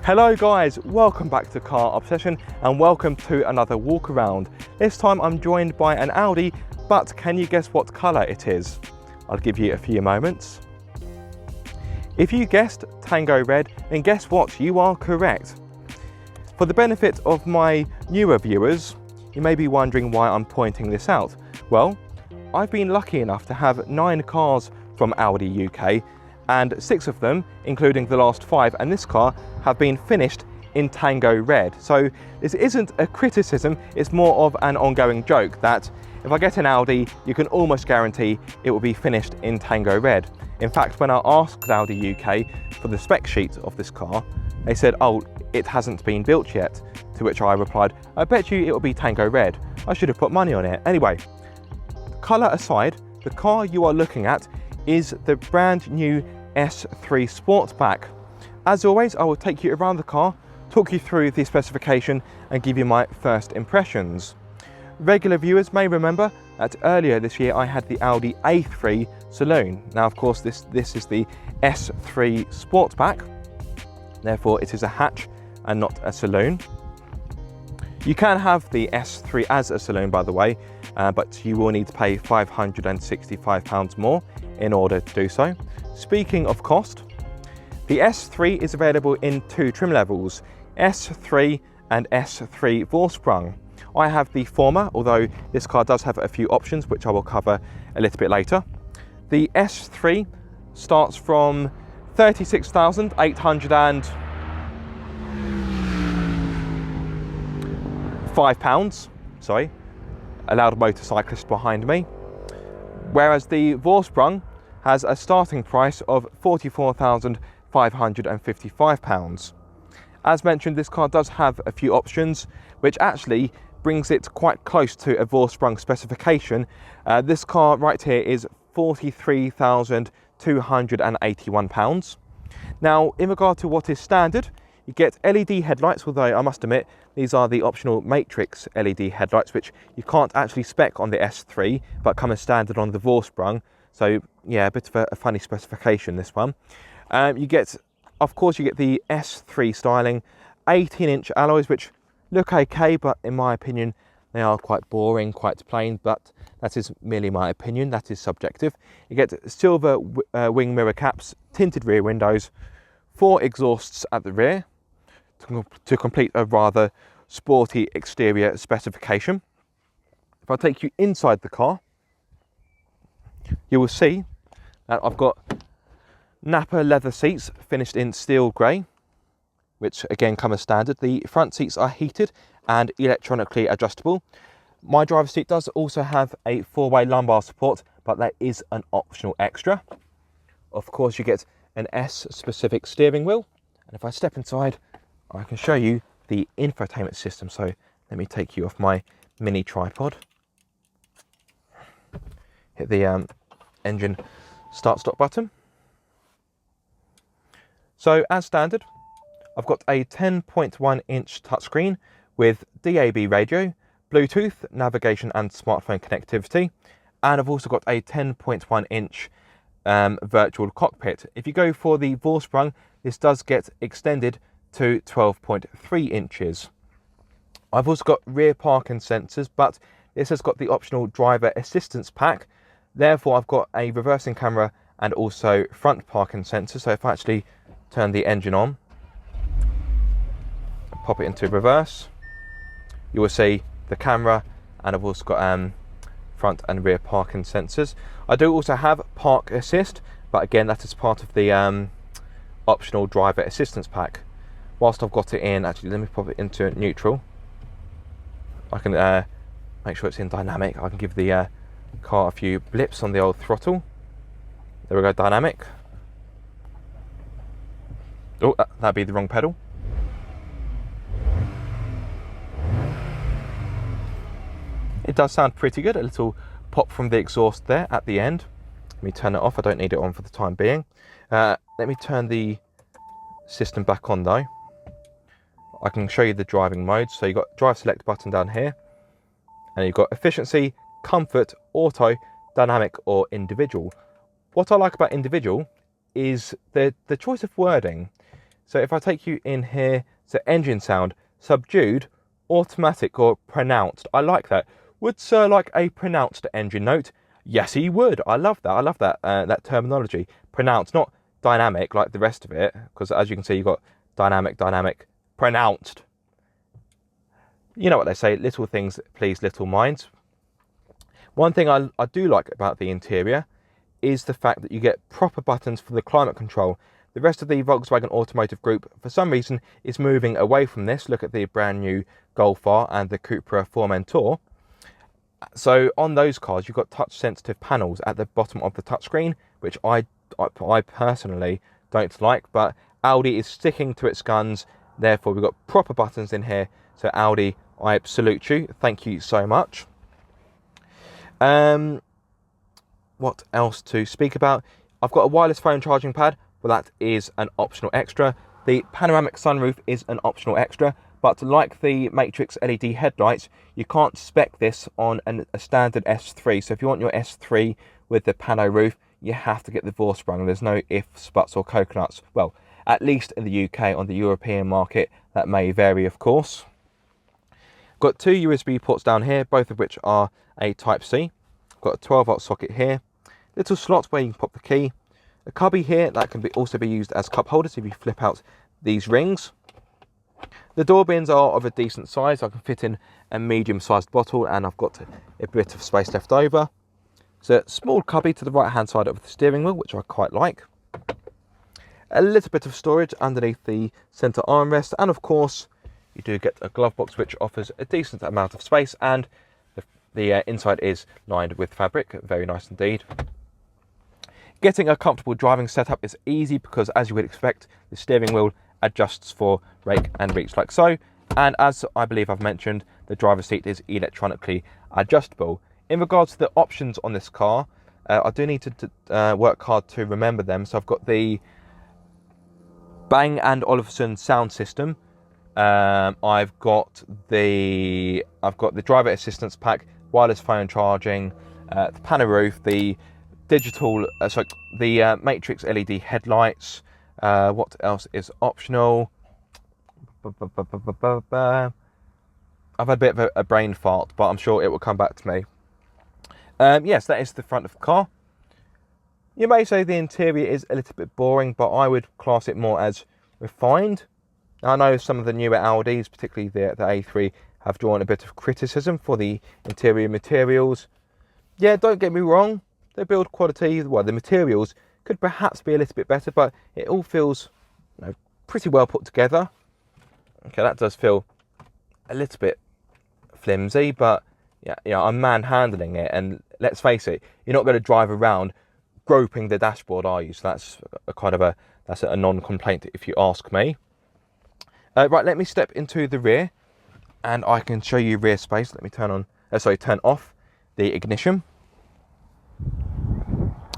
Hello guys, welcome back to Car Obsession and welcome to another walk around. This time I'm joined by an Audi, but can you guess what colour it is? I'll give you a few moments. If you guessed Tango Red, then guess what? You are correct. For the benefit of my newer viewers, you may be wondering why I'm pointing this out. Well, I've been lucky enough to have 9 cars from Audi UK, and 6 of them, including the last 5 and this car, have been finished in Tango Red. So this isn't a criticism, it's more of an ongoing joke that if I get an Audi, you can almost guarantee it will be finished in Tango Red. In fact, when I asked Audi UK for the spec sheet of this car, they said, oh, it hasn't been built yet. To which I replied, I bet you it will be Tango Red. I should have put money on it. Anyway, colour aside, the car you are looking at is the brand new S3 Sportback. As always, I will take you around the car, talk you through the specification and give you my first impressions. Regular viewers may remember that earlier this year I had the Audi A3 Saloon. Now of course this is the S3 Sportback, therefore it is a hatch and not a saloon. You can have the S3 as a saloon, by the way, but you will need to pay £565 more in order to do so. Speaking of cost, the S3 is available in 2 trim levels, S3 and S3 Vorsprung. I have the former, although this car does have a few options which I will cover a little bit later. The S3 starts from £36,805, sorry, a loud motorcyclist behind me, whereas the Vorsprung has a starting price of £44,555. As mentioned, this car does have a few options, which actually brings it quite close to a Vorsprung specification. This car right here is £43,281. Now, in regard to what is standard, you get LED headlights, although I must admit, these are the optional matrix LED headlights, which you can't actually spec on the S3, but come as standard on the Vorsprung. So yeah, a bit of a funny specification, this one. You get the S3 styling, 18-inch alloys, which look okay, but in my opinion, they are quite boring, quite plain, but that is merely my opinion, that is subjective. You get silver wing mirror caps, tinted rear windows, 4 exhausts at the rear to complete a rather sporty exterior specification. If I take you inside the car, you will see that I've got Nappa leather seats finished in steel grey, which again come as standard. The front seats are heated and electronically adjustable. My driver's seat does also have a 4-way lumbar support, but that is an optional extra. Of course, you get an S-specific steering wheel, and if I step inside, I can show you the infotainment system. So let me take you off my mini tripod. Hit the engine start-stop button. So as standard, I've got a 10.1-inch touchscreen with DAB radio, Bluetooth, navigation and smartphone connectivity. And I've also got a 10.1-inch virtual cockpit. If you go for the Vorsprung, this does get extended to 12.3 inches. I've also got rear parking sensors, but this has got the optional driver assistance pack. Therefore, I've got a reversing camera and also front parking sensor. So if I actually turn the engine on, pop it into reverse, you will see the camera, and I've also got front and rear parking sensors. I do also have park assist, but again, that is part of the optional driver assistance pack. Whilst I've got it in, actually, let me pop it into neutral. I can make sure it's in dynamic. I can give the car a few blips on the old throttle. There we go, dynamic. Oh, that'd be the wrong pedal. It does sound pretty good, a little pop from the exhaust there at the end. Let me turn it off, I don't need it on for the time being. Let me turn the system back on though. I can show you the driving modes. So you've got drive select button down here, and you've got efficiency, comfort, auto, dynamic or individual. What I like about individual is the choice of wording. So if I take you in here, so engine sound, subdued, automatic or pronounced. I like that. Would Sir like a pronounced engine note? Yes, he would. I love that. I love that that terminology. Pronounced, not dynamic like the rest of it, because as you can see, you've got dynamic, pronounced. You know what they say, little things please little minds. One thing I do like about the interior is the fact that you get proper buttons for the climate control. The rest of the Volkswagen Automotive Group, for some reason, is moving away from this. Look at the brand new Golf R and the Cupra Formentor. So on those cars, you've got touch-sensitive panels at the bottom of the touchscreen, which I personally don't like. But Audi is sticking to its guns. Therefore, we've got proper buttons in here. So Audi, I salute you. Thank you so much. What else to speak about? I've got a wireless phone charging pad, but that is an optional extra. The panoramic sunroof is an optional extra, but like the Matrix LED headlights, you can't spec this on a standard S3. So if you want your S3 with the pano roof, you have to get the Vorsprung. There's no ifs, buts or coconuts. Well, at least in the UK. On the European market, that may vary, of course. Got two USB ports down here, both of which are a Type-C. Got a 12-volt socket here. Little slots where you can pop the key. A cubby here that can also be used as cup holders if you flip out these rings. The door bins are of a decent size. I can fit in a medium-sized bottle, and I've got a bit of space left over. So a small cubby to the right-hand side of the steering wheel, which I quite like. A little bit of storage underneath the centre armrest, and of course, you do get a glove box which offers a decent amount of space, and the inside is lined with fabric. Very nice indeed. Getting a comfortable driving setup is easy because, as you would expect, the steering wheel adjusts for rake and reach like so. And as I believe I've mentioned, the driver's seat is electronically adjustable. In regards to the options on this car, I do need to work hard to remember them. So I've got the Bang & Olufsen sound system. I've got the driver assistance pack, wireless phone charging, the pano roof, the digital, the Matrix LED headlights. What else is optional? I've had a bit of a brain fart, but I'm sure it will come back to me. Yes, that is the front of the car. You may say the interior is a little bit boring, but I would class it more as refined. I know some of the newer Audis, particularly the A3, have drawn a bit of criticism for the interior materials. Yeah, don't get me wrong, the build quality, well, the materials could perhaps be a little bit better, but it all feels, you know, pretty well put together. Okay, that does feel a little bit flimsy, but yeah, I'm manhandling it, and let's face it, you're not going to drive around groping the dashboard, are you? So that's a non-complaint if you ask me. Right, let me step into the rear, and I can show you rear space. Let me turn off the ignition.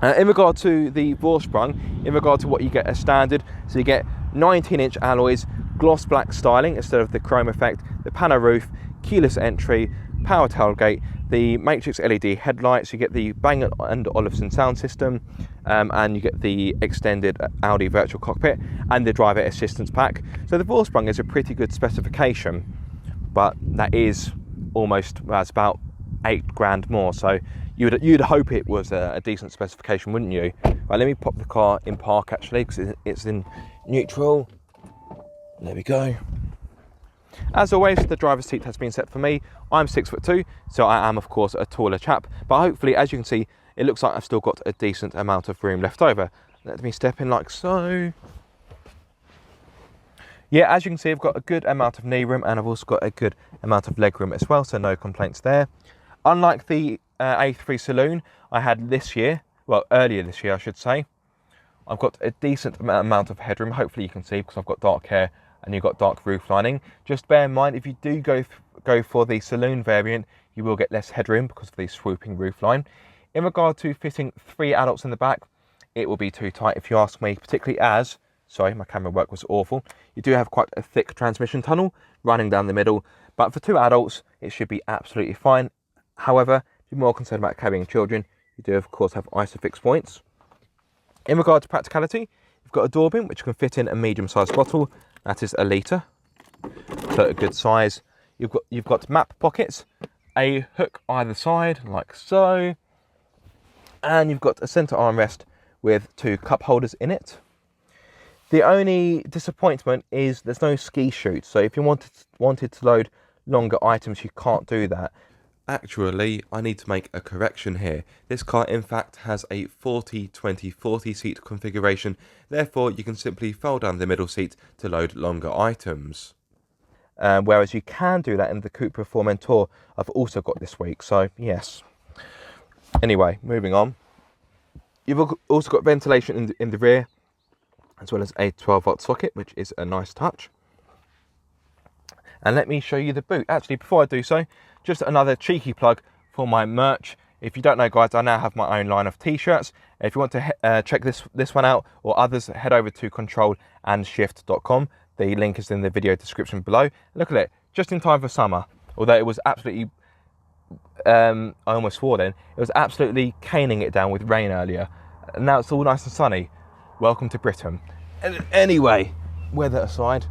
In regard to the Vorsprung, in regard to what you get as standard, so you get 19-inch alloys, gloss black styling instead of the chrome effect, the pano roof, keyless entry, power tailgate, the Matrix LED headlights, you get the Bang & Olufsen sound system, and you get the extended Audi virtual cockpit and the driver assistance pack. So the Vorsprung is a pretty good specification, but that is that's about £8,000 more. So you'd hope it was a decent specification, wouldn't you? Right, let me pop the car in park actually, because it's in neutral. There we go. As always, the driver's seat has been set for me. I'm 6'2", so I am of course a taller chap, but hopefully, as you can see, it looks like I've still got a decent amount of room left over. Let me step in like so. Yeah, as you can see, I've got a good amount of knee room, and I've also got a good amount of leg room as well, so no complaints there. Unlike the A3 Saloon I had this year, well, earlier this year I should say, I've got a decent amount of headroom. Hopefully you can see, because I've got dark hair and you've got dark roof lining. Just bear in mind, if you do go for the Saloon variant, you will get less headroom because of the swooping roof line. In regard to fitting 3 adults in the back, it will be too tight if you ask me, particularly as, sorry, my camera work was awful, you do have quite a thick transmission tunnel running down the middle, but for 2 adults, it should be absolutely fine. However, if you're more concerned about carrying children, you do of course have ISOFIX points. In regard to practicality, You've got a door bin which can fit in a medium-sized bottle. That is a litre, so a good size. You've got map pockets, a hook either side like so, and you've got a centre armrest with 2 cup holders in it. The only disappointment is there's no ski chute, so if you wanted to load longer items, you can't do that. Actually, I need to make a correction here. This car in fact has a 40-20-40 seat configuration, therefore you can simply fold down the middle seat to load longer items. Whereas you can do that in the Cupra Formentor I've also got this week, so yes. Anyway, moving on. You've also got ventilation in the rear, as well as a 12-volt socket, which is a nice touch. And let me show you the boot. Actually, before I do so, just another cheeky plug for my merch. If you don't know, guys, I now have my own line of t-shirts. If you want to check this one out or others, head over to controlandshift.com. The link is in the video description below. Look at it, just in time for summer. Although it was absolutely, I almost swore then, it was absolutely caning it down with rain earlier. And now it's all nice and sunny. Welcome to Britain. Anyway, weather aside,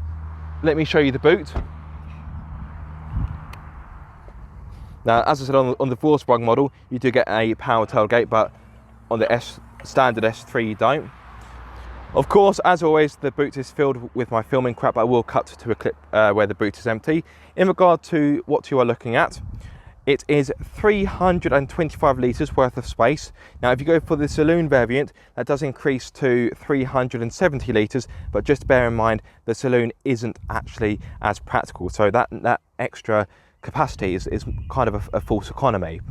let me show you the boot. Now, as I said, on the Sportback model, you do get a power tailgate, but on the standard S3, you don't. Of course, as always, the boot is filled with my filming crap. I will cut to a clip where the boot is empty. In regard to what you are looking at, it is 325 litres worth of space. Now, if you go for the saloon variant, that does increase to 370 litres, but just bear in mind the saloon isn't actually as practical. So that extra capacity is kind of a false economy.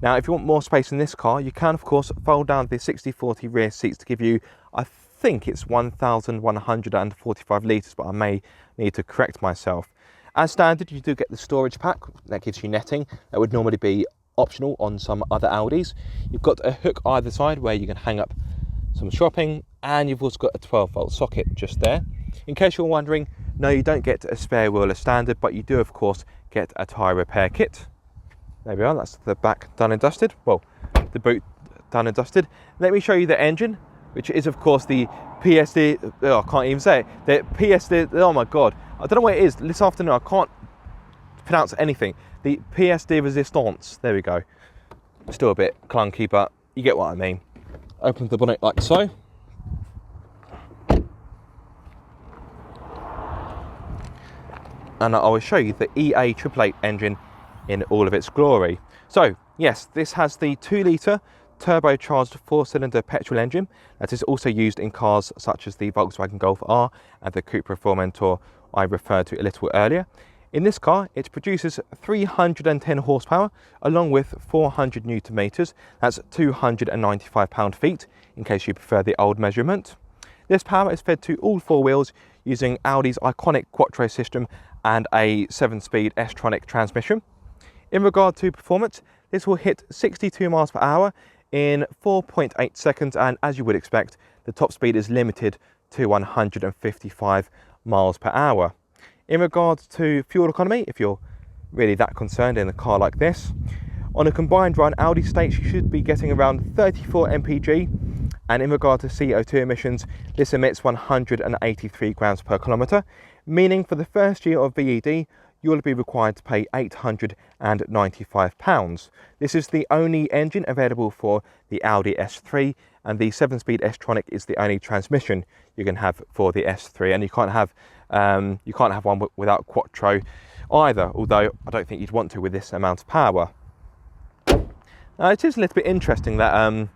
Now, if you want more space in this car, you can, of course, fold down the 60/40 rear seats to give you, I think it's 1,145 litres, but I may need to correct myself. As standard, you do get the storage pack that gives you netting. That would normally be optional on some other Audis. You've got a hook either side where you can hang up some shopping, and you've also got a 12-volt socket just there. In case you're wondering, no, you don't get a spare wheel as standard, but you do, of course, get a tyre repair kit. There we are, that's the back done and dusted. Well, the boot done and dusted. Let me show you the engine, which is, of course, the PSD, oh, I can't even say it, the PSD, oh my God, I don't know what it is. This afternoon, I can't pronounce anything. The pièce de résistance, there we go. Still a bit clunky, but you get what I mean. Open the bonnet like so. And I will show you the EA888 engine in all of its glory. So, yes, this has the 2-litre turbocharged 4-cylinder petrol engine that is also used in cars such as the Volkswagen Golf R and the Cupra Formentor I referred to a little earlier. In this car, it produces 310 horsepower along with 400 newton meters. That's 295 pound-feet in case you prefer the old measurement. This power is fed to all 4 wheels using Audi's iconic Quattro system and a 7-speed S Tronic transmission. In regard to performance, this will hit 62 miles per hour in 4.8 seconds, and as you would expect, the top speed is limited to 155 miles per hour. In regards to fuel economy, if you're really that concerned in a car like this, on a combined run, Audi states you should be getting around 34 mpg, and in regard to CO2 emissions, this emits 183 grams per kilometre, meaning for the first year of VED, you will be required to pay £895. This is the only engine available for the Audi S3, and the 7-speed S Tronic is the only transmission you can have for the S3, and you can't have one without Quattro either, although I don't think you'd want to with this amount of power. Now, it is a little bit interesting that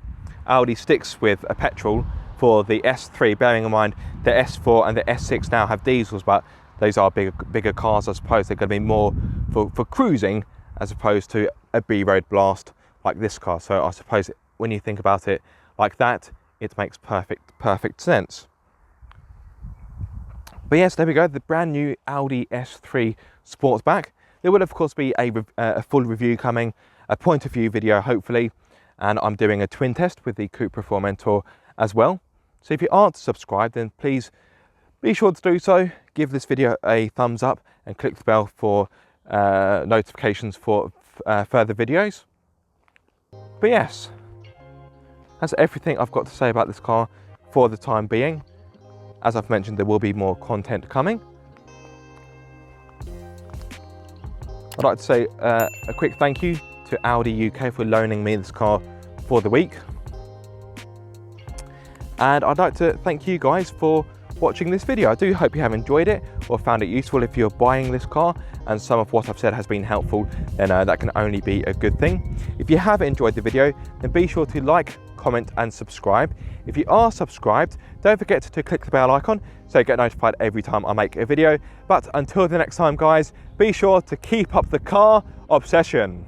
Audi sticks with a petrol for the S3, bearing in mind the S4 and the S6 now have diesels, but those are bigger cars. I suppose they're going to be more for cruising as opposed to a B-road blast like this car. So I suppose when you think about it like that, it makes perfect sense. But yes, there we go, the brand new Audi S3 Sportback. There will of course be a full review coming, a point of view video hopefully, and I'm doing a twin test with the Cupra Formentor as well. So if you aren't subscribed, then please be sure to do so. Give this video a thumbs up and click the bell for notifications for further videos. But yes, that's everything I've got to say about this car for the time being. As I've mentioned, there will be more content coming. I'd like to say a quick thank you to Audi UK for loaning me this car for the week. And I'd like to thank you guys for watching this video. I do hope you have enjoyed it or found it useful. If you're buying this car and some of what I've said has been helpful, then that can only be a good thing. If you have enjoyed the video, then be sure to like, comment and subscribe. If you are subscribed, don't forget to click the bell icon so you get notified every time I make a video. But until the next time guys, be sure to keep up the car obsession.